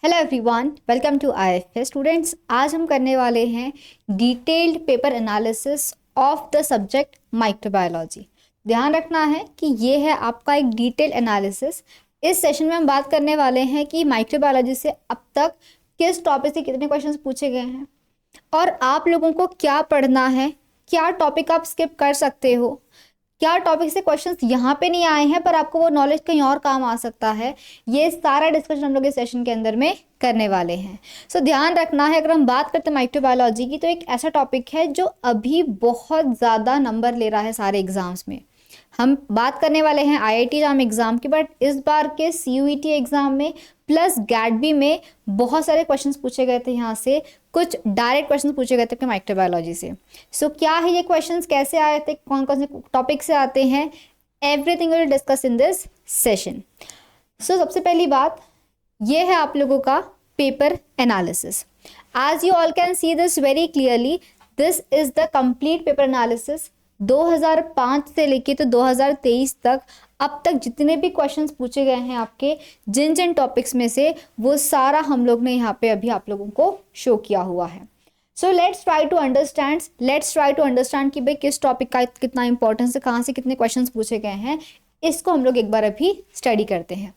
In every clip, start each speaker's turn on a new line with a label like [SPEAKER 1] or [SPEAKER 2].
[SPEAKER 1] Hello everyone, welcome to IFS students. आज हम करने वाले हैं detailed paper analysis of the subject microbiology. ध्यान रखना है कि ये है आपका एक डिटेल एनालिसिस। इस सेशन में हम बात करने वाले हैं कि माइक्रोबायोलॉजी से अब तक किस टॉपिक से कितने क्वेश्चंस पूछे गए हैं और आप लोगों को क्या पढ़ना है, क्या टॉपिक आप स्किप कर सकते हो, क्या टॉपिक से क्वेश्चंस यहाँ पे नहीं आए हैं पर आपको वो नॉलेज कहीं और काम आ सकता है। ये सारा डिस्कशन हम लोग इस सेशन के अंदर में करने वाले हैं। सो ध्यान रखना है, अगर हम बात करते हैं माइक्रोबायोलॉजी की तो एक ऐसा टॉपिक है जो अभी बहुत ज़्यादा नंबर ले रहा है सारे एग्जाम्स में। हम बात करने वाले हैं आईआईटी जाम एग्ज़ाम की, बट इस बार के सीयूईटी एग्ज़ाम में प्लस गैटबी में बहुत सारे क्वेश्चंस पूछे गए थे। यहाँ से कुछ डायरेक्ट क्वेश्चंस पूछे गए थे माइक्रोबायोलॉजी से। सो क्या है ये क्वेश्चंस, कैसे आए थे, कौन कौन से टॉपिक से आते हैं, everything will discuss in this session. So सबसे पहली बात ये है आप लोगों का paper analysis. As you all can see this very clearly, this is the complete paper analysis 2005 से लेके तो 2023 तक अब तक जितने भी क्वेश्चंस पूछे गए हैं आपके जिन जिन टॉपिक्स में से, वो सारा हम लोग ने यहाँ पे अभी आप लोगों को शो किया हुआ है। So let's try to understand कि भाई किस टॉपिक का कितना इंपॉर्टेंस है, कहाँ से कितने क्वेश्चंस पूछे गए हैं, इसको हम लोग एक बार अभी स्टडी करते हैं।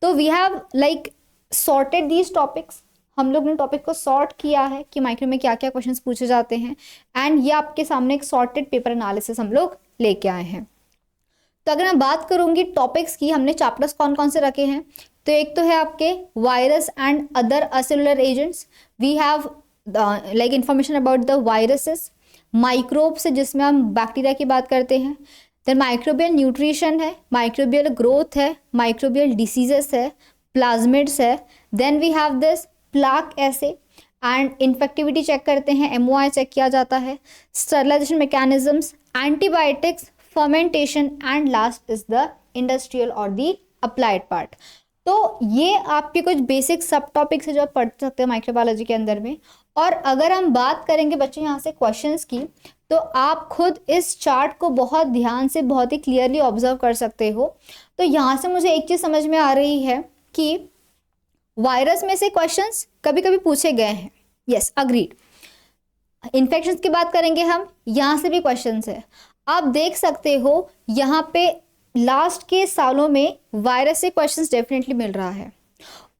[SPEAKER 1] तो we have like sorted these topics. हम लोग ने टॉपिक को सॉर्ट किया है कि माइक्रो में क्या क्या क्वेश्चंस पूछे जाते हैं, एंड ये आपके सामने एक सॉर्टेड पेपर एनालिसिस हम लोग लेके आए हैं। तो अगर मैं बात करूंगी टॉपिक्स की, हमने चैप्टर्स कौन कौन से रखे हैं, तो एक तो है आपके virus and other acellular agents. We have like information about the viruses, microbes जिसमें हम बैक्टीरिया की बात करते हैं। देन माइक्रोबियल न्यूट्रिशन है, माइक्रोबियल ग्रोथ है, माइक्रोबियल डिसीजेस है, प्लाज्मिड्स है। Then we have this plaque assay and infectivity check करते हैं, एमओआई चेक किया जाता है, sterilization mechanisms, antibiotics, fermentation and last is the industrial और द अप्लाइड पार्ट। तो ये आपके कुछ बेसिक सब टॉपिक्स है जो आप पढ़ सकते हैं माइक्रोबायोलॉजी के अंदर में। और अगर हम बात करेंगे बच्चे यहाँ से क्वेश्चंस की, तो आप खुद इस चार्ट को बहुत ध्यान से बहुत ही क्लियरली ऑब्जर्व कर सकते हो। तो यहाँ से मुझे एक चीज़ समझ में आ रही है कि वायरस में से क्वेश्चंस कभी कभी पूछे गए हैं, यस अग्रीड। इन्फेक्शंस की बात करेंगे हम, यहाँ से भी क्वेश्चंस है। आप देख सकते हो यहाँ पे लास्ट के सालों में वायरस से क्वेश्चंस डेफिनेटली मिल रहा है।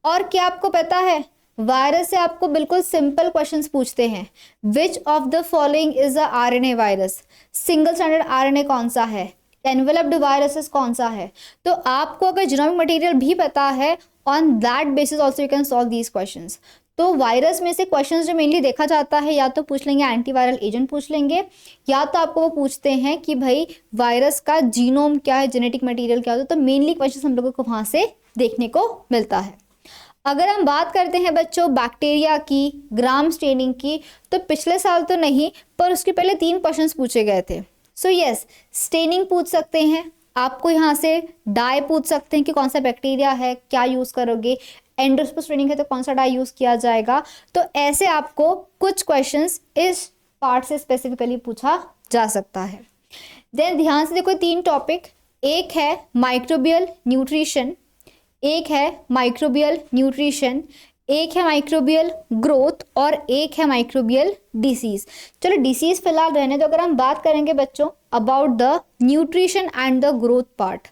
[SPEAKER 1] और क्या आपको पता है, वायरस से आपको बिल्कुल सिंपल क्वेश्चंस पूछते हैं। Which of the following is a RNA virus, single standard RNA कौन सा है, एनवेलप्ड वायरसेस कौन सा है। तो आपको अगर जीनोमिक मटेरियल भी पता है, on that basis also you can solve these questions. तो वायरस में से क्वेश्चंस जो मेनली देखा जाता है, या तो पूछ लेंगे एंटीवायरल एजेंट पूछ लेंगे, या तो आपको वो पूछते हैं कि भाई वायरस का जीनोम क्या है, जेनेटिक मटेरियल क्या होता है। तो मेनली क्वेश्चंस हम लोगों को वहाँ से देखने को मिलता है। अगर हम बात करते हैं बच्चों बैक्टीरिया की, ग्राम स्टेनिंग की, तो पिछले साल तो नहीं पर उसके पहले 3 क्वेश्चंस पूछे गए थे। सो यस, स्टेनिंग पूछ सकते हैं, आपको यहाँ से डाई पूछ सकते हैं कि कौन सा बैक्टीरिया है, क्या यूज़ करोगे, एंडोस्पोर स्टेनिंग है तो कौन सा डाई यूज़ किया जाएगा। तो ऐसे आपको कुछ क्वेश्चंस इस पार्ट से स्पेसिफिकली पूछा जा सकता है। देन ध्यान से देखो 3 टॉपिक, एक है माइक्रोबियल न्यूट्रिशन, एक है माइक्रोबियल न्यूट्रिशन, एक है माइक्रोबियल ग्रोथ और एक है माइक्रोबियल डिसीज। चलो डिसीज फिलहाल रहने दो। अगर हम बात करेंगे बच्चों about the nutrition and the growth part,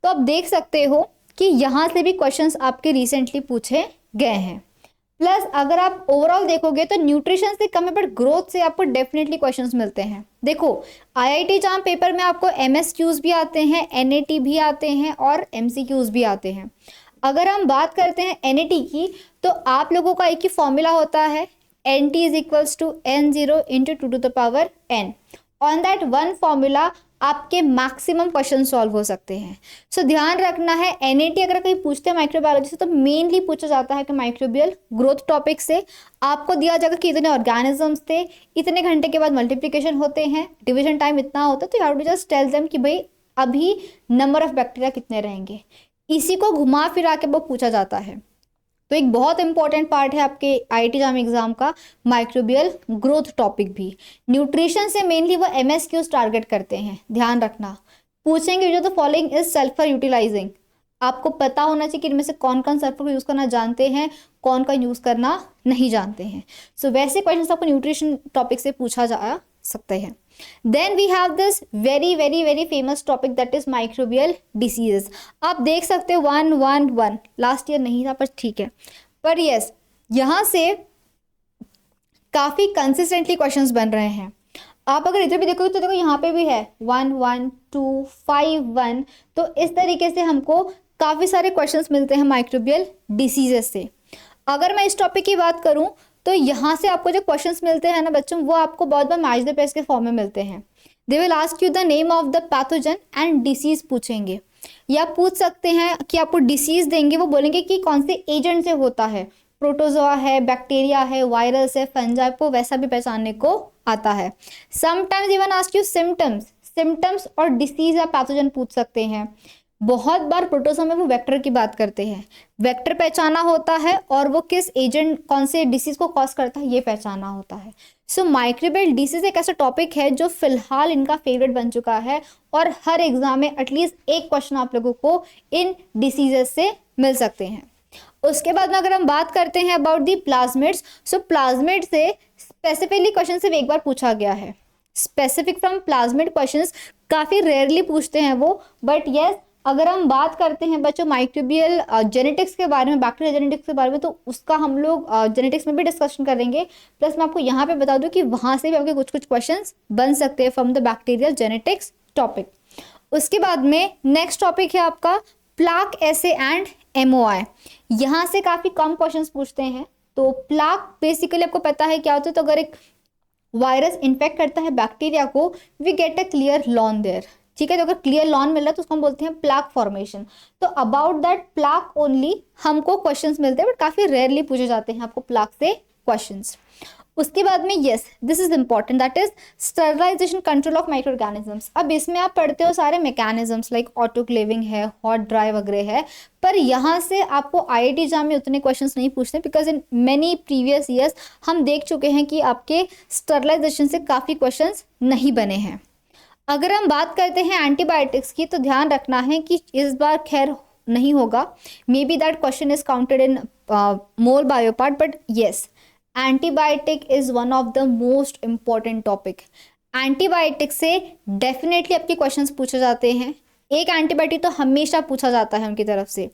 [SPEAKER 1] तो आप देख सकते हो कि यहाँ से भी क्वेश्चंस आपके रिसेंटली पूछे गए हैं। प्लस अगर आप ओवरऑल देखोगे तो न्यूट्रिशन से कम है, बट ग्रोथ से आपको डेफिनेटली क्वेश्चंस मिलते हैं। देखो आईआईटी जाम पेपर में आपको एमएसक्यूज भी आते हैं, एनएटी भी आते हैं और एमसीक्यूज भी आते हैं। अगर हम बात करते हैं एनएटी की, तो आप लोगों का एक ही फॉर्मूला होता है, NT is equals to N0 into 2 to the power N। On that one formula आपके मैक्सिमम क्वेश्चन सॉल्व हो सकते हैं। सो ध्यान रखना है, एनएटी अगर कहीं पूछते हैं माइक्रोबायोलॉजी से तो मेनली पूछा जाता है कि माइक्रोबियल ग्रोथ टॉपिक से। आपको दिया जाएगा कि इतने ऑर्गेनिजम्स थे, इतने घंटे के बाद मल्टीप्लिकेशन होते हैं, डिवीजन टाइम इतना होता है, तो you have to just tell them कि भाई अभी नंबर ऑफ बैक्टीरिया कितने रहेंगे। इसी को घुमा फिरा के वो पूछा जाता है। तो एक बहुत इंपॉर्टेंट पार्ट है आपके आईआईटी जाम एग्जाम का माइक्रोबियल ग्रोथ टॉपिक भी। न्यूट्रिशन से मेनली वो एमएसक्यूज टारगेट करते हैं, ध्यान रखना। पूछेंगे जो the following is sulphur utilising, आपको पता होना चाहिए कि इनमें से कौन कौन सल्फर को यूज़ करना जानते हैं, कौन कौन यूज़ करना नहीं जानते हैं। सो वैसे क्वेश्चन आपको न्यूट्रिशन टॉपिक से पूछा जा सकते हैं। Then we have this very very very famous topic that is microbial diseases. आप देख सकते हो 111 लास्ट ईयर नहीं था पर ठीक है, पर यस यहाँ से काफ़ी कंसिस्टेंटली क्वेश्चंस बन रहे हैं। आप अगर इधर भी देखोगे तो देखो यहाँ पे भी है 1 1 2 5 1। तो इस तरीके से हमको काफ़ी सारे क्वेश्चंस मिलते हैं माइक्रोबियल डिसीजेस से। अगर मैं इस टॉपिक की बात करूँ तो यहाँ से आपको जो क्वेश्चंस मिलते हैं ना बच्चों, वो आपको बहुत बार मैच द पेस्ट के फॉर्म में मिलते हैं। दे will ask you the name of the pathogen and disease पूछेंगे, या पूछ सकते हैं कि आपको डिसीज देंगे, वो बोलेंगे कि कौन से एजेंट से होता है, प्रोटोजोआ है, बैक्टीरिया है, वायरस है, फंजाई, को वैसा भी पहचानने को आता है। Sometimes even ask you symptoms और डिसीज या पैथोजन पूछ सकते हैं। बहुत बार प्रोटोजोआ में वो वेक्टर की बात करते हैं, वेक्टर पहचाना होता है और वो किस एजेंट कौन से डिसीज को कॉज करता है ये पहचाना होता है। सो माइक्रोबियल डिसीज एक ऐसा टॉपिक है जो फिलहाल इनका फेवरेट बन चुका है और हर एग्जाम में एटलीस्ट एक क्वेश्चन आप लोगों को इन डिसीजेस से मिल सकते हैं। उसके बाद में अगर हम बात करते हैं about the plasmids, so plasmid से स्पेसिफिकली क्वेश्चन सिर्फ एक बार पूछा गया है। स्पेसिफिक फ्रॉम प्लाज्मिड क्वेश्चंस काफ़ी रेयरली पूछते हैं वो, बट यस अगर हम बात करते हैं बच्चों माइक्रोबियल जेनेटिक्स के बारे में, बैक्टीरिया जेनेटिक्स के बारे में, तो उसका हम लोग जेनेटिक्स में भी डिस्कशन करेंगे। प्लस मैं आपको यहाँ पे बता दूँ कि वहाँ से भी आपके कुछ कुछ क्वेश्चंस बन सकते हैं from the bacterial genetics topic. उसके बाद में नेक्स्ट टॉपिक है आपका प्लाक एसे एंड MOI। यहाँ से काफ़ी कम क्वेश्चंस पूछते हैं। तो प्लाक बेसिकली आपको पता है क्या होता है, तो अगर एक वायरस इन्फेक्ट करता है बैक्टीरिया को, we get a clear lawn there, ठीक है। तो अगर क्लियर लॉन मिल रहा है तो उसको हम बोलते हैं प्लाक फॉर्मेशन। तो अबाउट दैट प्लाक ओनली हमको क्वेश्चंस मिलते हैं, बट काफ़ी रेयरली पूछे जाते हैं आपको प्लाक से क्वेश्चंस। उसके बाद में yes this is important, that is sterilisation control of microorganisms. अब इसमें आप पढ़ते हो सारे मैकेनिज्म्स लाइक ऑटोक्लेविंग है, हॉट ड्राई वगैरह है, पर यहाँ से आपको IIT एग्जाम में उतने क्वेश्चंस नहीं पूछते, because in many previous years हम देख चुके हैं कि आपके स्टरलाइजेशन से काफ़ी क्वेश्चंस नहीं बने हैं। अगर हम बात करते हैं एंटीबायोटिक्स की, तो ध्यान रखना है कि इस बार खैर नहीं होगा, may be that question is counted in more bio part, but yes antibiotic is one of the most important topic. Antibiotic से डेफिनेटली आपके क्वेश्चंस पूछे जाते हैं। एक एंटीबायोटिक तो हमेशा पूछा जाता है उनकी तरफ से।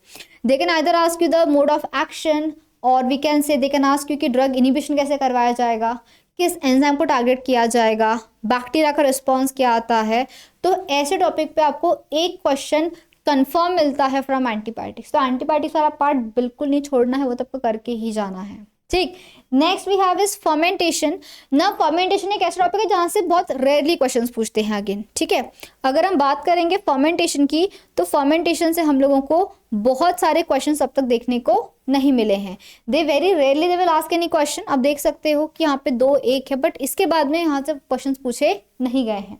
[SPEAKER 1] They can either ask you the mode of action, और we can say they can ask you कि ड्रग इनिबिशन कैसे करवाया जाएगा, किस एंजाइम को टारगेट किया जाएगा, बैक्टीरिया का रिस्पॉन्स क्या आता है। तो ऐसे टॉपिक पे आपको एक क्वेश्चन कंफर्म मिलता है फ्रॉम एंटीबायोटिक्स। तो एंटीबायोटिक्स वाला पार्ट बिल्कुल नहीं छोड़ना है, वो तो आपको करके ही जाना है, ठीक। Next we have is fermentation. ना फर्मेंटेशन एक ऐसा टॉपिक है जहाँ से बहुत रेयरली क्वेश्चंस पूछते हैं अगेन, ठीक है। अगर हम बात करेंगे फर्मेंटेशन की, तो फर्मेंटेशन से हम लोगों को बहुत सारे क्वेश्चंस अब तक देखने को नहीं मिले हैं। They very rarely they will ask any question. आप देख सकते हो कि यहाँ पे 2 1 है, बट इसके बाद में यहाँ से क्वेश्चन पूछे नहीं गए हैं।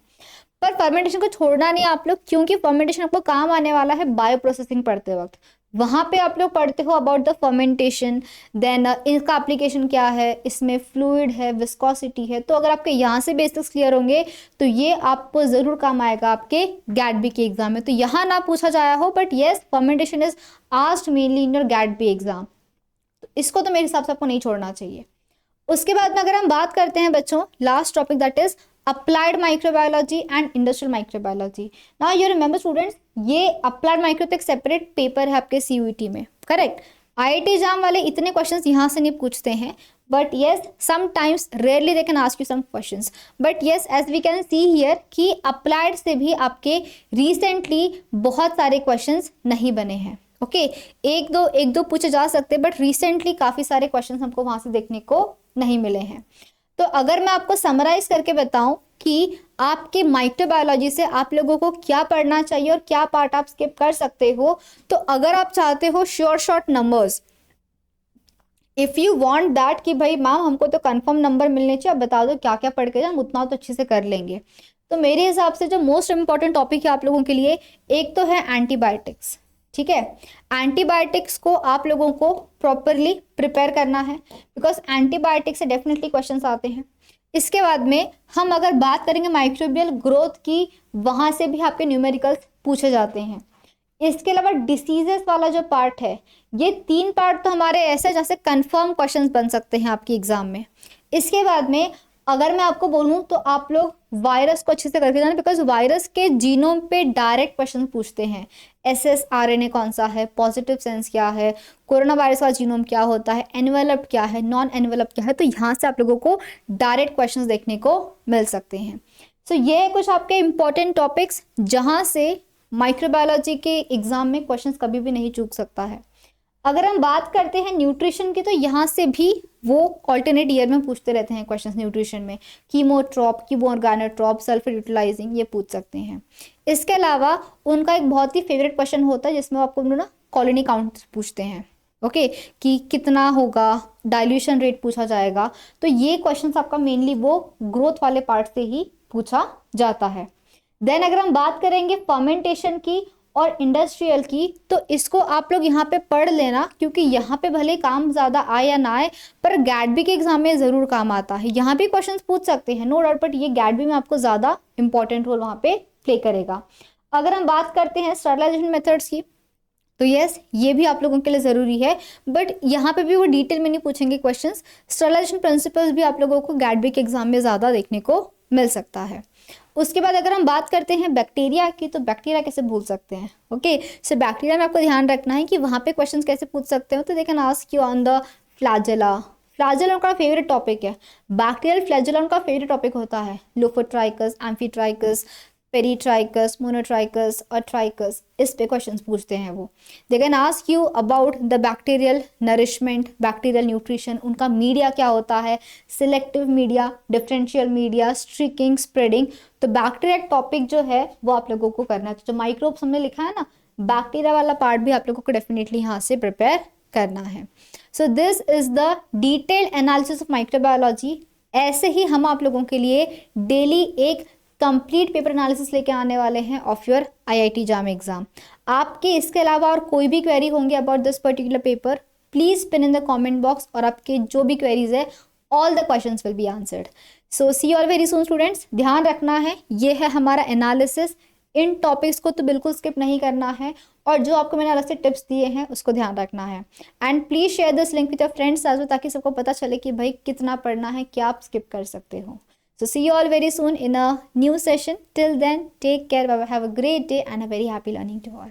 [SPEAKER 1] पर फर्मेंटेशन को छोड़ना नहीं आप लोग, क्योंकि फर्मेंटेशन आपको काम आने वाला है बायो प्रोसेसिंग पढ़ते वक्त। वहाँ पे आप लोग पढ़ते हो अबाउट द फर्मेंटेशन, देन इसका एप्लीकेशन क्या है, इसमें फ्लूइड है, विस्कोसिटी है। तो अगर आपके यहाँ से बेसिक्स क्लियर होंगे तो ये आपको ज़रूर काम आएगा आपके गैट-बी के एग्जाम में। तो यहाँ ना पूछा जाया हो, but yes fermentation is asked mainly in your gate-B exam. तो इसको तो मेरे हिसाब से आपको नहीं छोड़ना चाहिए। उसके बाद में अगर हम बात करते हैं बच्चों last topic, that is applied microbiology and industrial microbiology. Now you remember students, ये अप्लाइड माइक्रो एक सेपरेट पेपर है आपके CUET में, करेक्ट। IIT एग्जाम वाले इतने क्वेश्चंस यहाँ से नहीं पूछते हैं, but yes sometimes rarely they can ask you some questions, but yes as we can see here कि अप्लाइड से भी आपके रिसेंटली बहुत सारे क्वेश्चंस नहीं बने हैं। ओके एक दो पूछे जा सकते हैं, बट रिसेंटली काफ़ी सारे क्वेश्चंस हमको वहाँ से देखने को नहीं मिले हैं। तो अगर मैं आपको समराइज करके बताऊं कि आपके माइक्रोबायोलॉजी से आप लोगों को क्या पढ़ना चाहिए और क्या पार्ट आप स्किप कर सकते हो, तो अगर आप चाहते हो sure short numbers, if you want that कि भाई मैम हमको तो कंफर्म नंबर मिलने चाहिए, आप बता दो क्या क्या पढ़ के जाए, हम उतना तो अच्छे से कर लेंगे। तो मेरे हिसाब से जो मोस्ट इंपॉर्टेंट टॉपिक है आप लोगों के लिए, एक तो है एंटीबायोटिक्स, ठीक है। एंटीबायोटिक्स को आप लोगों को प्रॉपरली प्रिपेयर करना है, बिकॉज एंटीबायोटिक्स से डेफिनेटली क्वेश्चंस आते हैं। इसके बाद में हम अगर बात करेंगे माइक्रोबियल ग्रोथ की, वहाँ से भी आपके न्यूमेरिकल्स पूछे जाते हैं। इसके अलावा डिसीजेस वाला जो पार्ट है, ये 3 पार्ट तो हमारे ऐसे जैसे कंफर्म क्वेश्चंस बन सकते हैं आपके एग्जाम में। इसके बाद में अगर मैं आपको बोलूं तो आप लोग वायरस को अच्छे से करके जाना, बिकॉज वायरस के जीनोम पे डायरेक्ट क्वेश्चन पूछते हैं। SSRNA कौन सा है, पॉजिटिव सेंस क्या है, कोरोना वायरस का जीनोम क्या होता है, एनवेलप क्या है, नॉन एनवेलप क्या है, तो यहाँ से आप लोगों को डायरेक्ट क्वेश्चन देखने को मिल सकते हैं। सो ये है कुछ आपके इंपॉर्टेंट टॉपिक्स जहाँ से माइक्रोबायोलॉजी के एग्जाम में क्वेश्चंस कभी भी नहीं चूक सकता है। अगर हम बात करते हैं न्यूट्रिशन की, तो यहाँ से भी वो ऑल्टरनेट ईयर में पूछते रहते हैं क्वेश्चंस न्यूट्रिशन में। कीमोट्रॉप, कीमोर्गेनोट्रॉप, सल्फर यूटिलाइजिंग, ये पूछ सकते हैं। इसके अलावा उनका एक बहुत ही फेवरेट क्वेश्चन होता है जिसमें आपको ना कॉलोनी काउंट पूछते हैं, ओके, कि कितना होगा, डाइल्यूशन रेट पूछा जाएगा। तो ये क्वेश्चन आपका मेनली वो ग्रोथ वाले पार्ट से ही पूछा जाता है। देन अगर हम बात करेंगे फर्मेंटेशन की और इंडस्ट्रियल की, तो इसको आप लोग यहाँ पे पढ़ लेना, क्योंकि यहाँ पे भले काम ज़्यादा आए या ना आए, पर गैडबी के एग्जाम में ज़रूर काम आता है। यहाँ भी क्वेश्चंस पूछ सकते हैं, नो डाउट, बट ये गैडबी में आपको ज़्यादा इंपॉर्टेंट रोल वहाँ पे प्ले करेगा। अगर हम बात करते हैं स्टरलाइजेशन मेथड्स की, तो यस, ये भी आप लोगों के लिए ज़रूरी है, बट यहाँ पे भी वो डिटेल में नहीं पूछेंगे क्वेश्चंस। स्टरलाइजेशन प्रिंसिपल्स भी आप लोगों को गैडबी के एग्जाम में ज़्यादा देखने को मिल सकता है। उसके बाद अगर हम बात करते हैं बैक्टीरिया की, तो बैक्टीरिया कैसे भूल सकते हैं, ओके। सो बैक्टीरिया में आपको ध्यान रखना है कि वहाँ पे क्वेश्चंस कैसे पूछ सकते हो, तो दे can ask you on the flagella. Flagella उनका फेवरेट टॉपिक है, बैक्टीरियल फ्लैजेला उनका फेवरेट टॉपिक होता है। लोफोट्राइकस, एम्फीट्राइकस, पेरीट्राइकस, मोनोट्राइकस और ट्राइकस, इस पे क्वेश्चंस पूछते हैं वो। दे can ask you about the bacterial nourishment, bacterial nutrition, उनका मीडिया क्या होता है, selective media, differential media, striking, spreading. तो बैक्टीरिया टॉपिक जो है वो आप लोगों को करना है। तो जो माइक्रोब्स हमने लिखा है ना, बैक्टीरिया वाला पार्ट भी आप लोगों को डेफिनेटली यहाँ से प्रिपेयर करना है। So this is the detailed analysis of microbiology. ऐसे ही हम आप लोगों के लिए डेली एक कंप्लीट पेपर एनालिसिस लेके आने वाले हैं of your IIT JAM exam. आपके इसके अलावा और कोई भी क्वेरी होंगे about this particular paper, please pin in the comment box, और आपके जो भी क्वेरीज है, all the questions will be answered. So see all very soon students. ध्यान रखना है, ये है हमारा एनालिसिस। इन टॉपिक्स को तो बिल्कुल स्किप नहीं करना है, और जो आपको मैंने अलग से टिप्स दिए हैं उसको ध्यान रखना है। And please share this link with your friends as well, ताकि सबको पता चले कि भाई कितना पढ़ना है, क्या आप स्किप कर सकते हो। So see you all very soon in a new session. Till then, take care. Bye bye. Have a great day and a very happy learning to all.